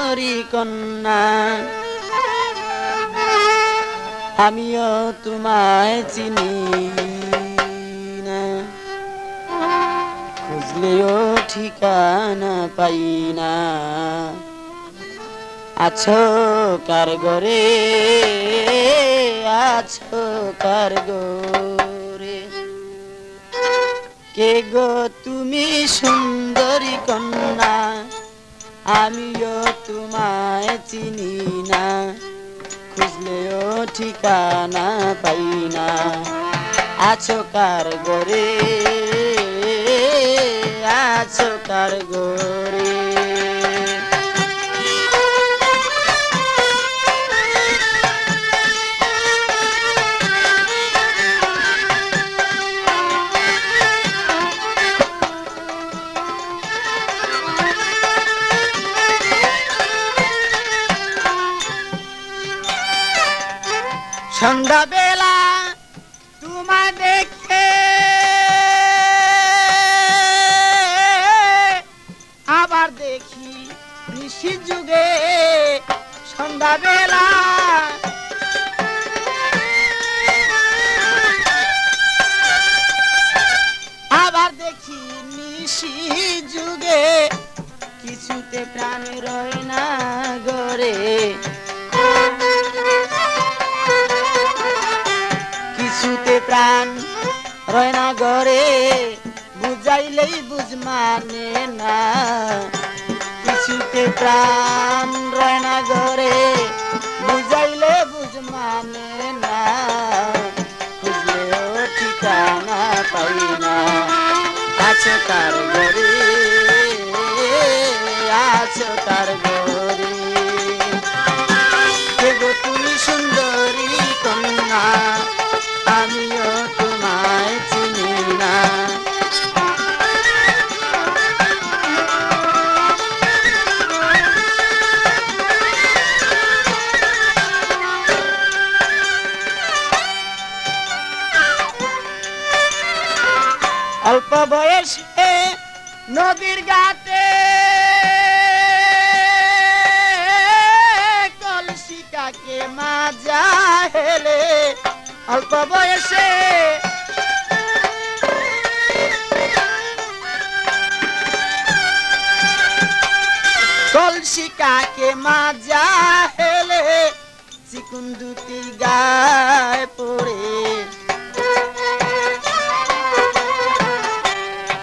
সুন্দরী কন্যা আমিও তোমায় চিনি না, খুঁজলেও ঠিকানা পাই না। আছো কার ঘরে, আছো কার ঘরে, কে গো তুমি সুন্দরী কন্যা আমিও তোমায় চিনি না, খুঁজলেও ঠিকানা পাই না। আছো কার ঘরে, আছো কার ঘরে। সন্ধ্যাবেলা তোমায় দেখে আবার দেখি নিশি যুগে, সন্ধ্যাবেলা আবার দেখি নিশি যুগে, কিছুতে প্রাণ রয় না ঘরে, কিছুতে প্রাণ রয় না ঘরে, বুঝাইলেই বুঝ মানে না। কিছুতে প্রাণ রয় না ঘরে, বুঝাইলে বুঝ মানে না, খুঁজলেও ঠিকানা পাই না। আছো কার ঘরে, আছো কার ঘরে, কে গো তুমি সুন্দরী কন্যা আমিও তোমায় চিনি না। অল্প বয়সে নদীর ঘাটে কলসি কাকে মাজা হেলে, অল্প বয়সে কলসি কাকে মাজা হেলে, চিকুন দুটি গায়ে পড়ে,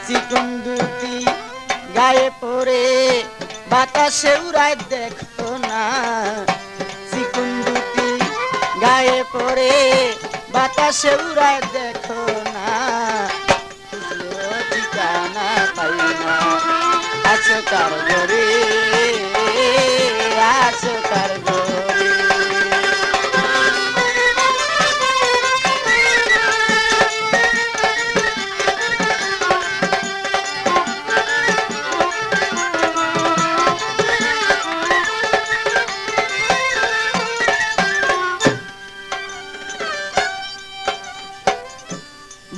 চিকুন দুটি গায়ে পড়ে বাতাসে উড়ায় দেখো না। চিকুন দুটি গায়ে পড়ে বাতাসে উড়ায় দেখো না, খুঁজলেও ঠিকানা পাই না। আছো কার ঘরে, আছো কার ঘরে,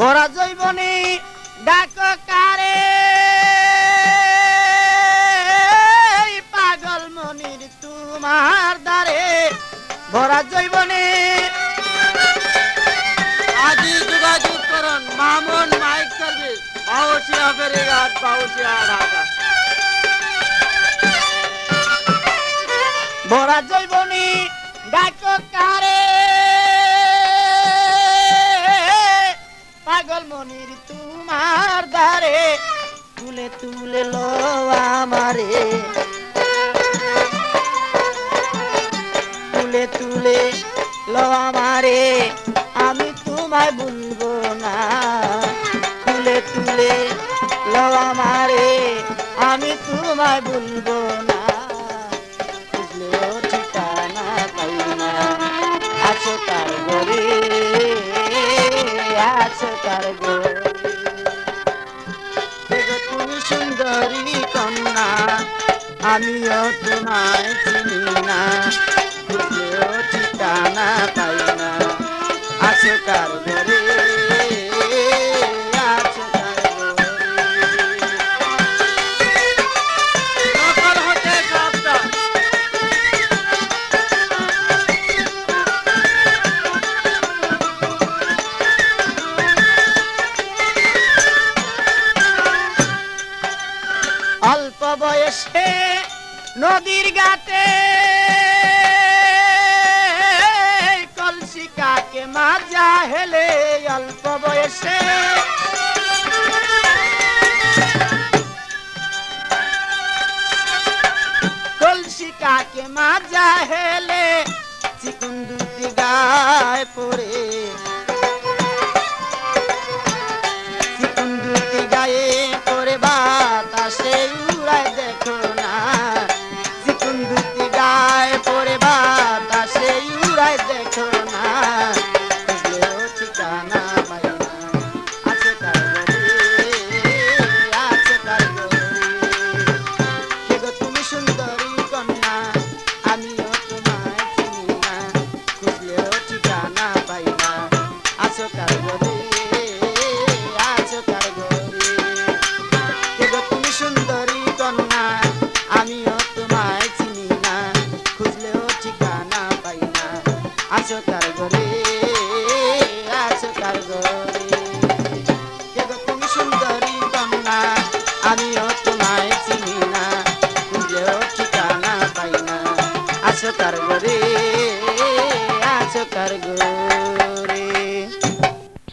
ভরা জৈবনে ডাক কারে, পাগল মনির তোমার দ্বারে, ভরা জৈবনে আদি যোগাযোগ করুন মামুন মাইক সার্ভিস, বাউসিয়া ফেরিঘাট, বাউসিয়া ঢাকা। ভরা জৈবনে ডাক কারে, পাগল মনির তোমার দ্বারে, তুলে তুলে লো আমারে, তুলে তুলে লো আমারে, আমি তোমায় ভুলবো না। তুলে তুলে লো আমারে, আমি তোমায় ভুলবো না, খুঁজলেও ঠিকানা পাই না। আছো কার ঘরে, আছো কার ঘরে, তুমি সুন্দরী কন্যা আমিও তোমায় চিনি না, খুঁজলেও ঠিকানা পাই না। আছো কার ঘরে, আছো কার ঘরে। নদীর ঘাটে কলসি কাকে মাজা হেলে অল্প বয়সে কলসি কাকে মাজা হেলে চিকুন দুটি গায়ে পড়ে চিকুন দুটি গায়ে পড়ে বাতাসে উড়ায় দেখো না চিকুন দুটি গায়ে পড়ে বাতাসে উড়ায় দেখো না খুঁজলেও ঠিকানা পাই না আছে কার ঘরে আছে কার ঘরে কে গো তুমি সুন্দরী কন্যা আমিও তোমায় চিনি না খুঁজলেও ঠিকানা পাই না আছো কার ঘরে আছো কার ঘরে কে গো তুমি সুন্দরী কন্যা আমিও তোমায় চিনি না খুঁজলেও ঠিকানা পাই না আছো কার ঘরে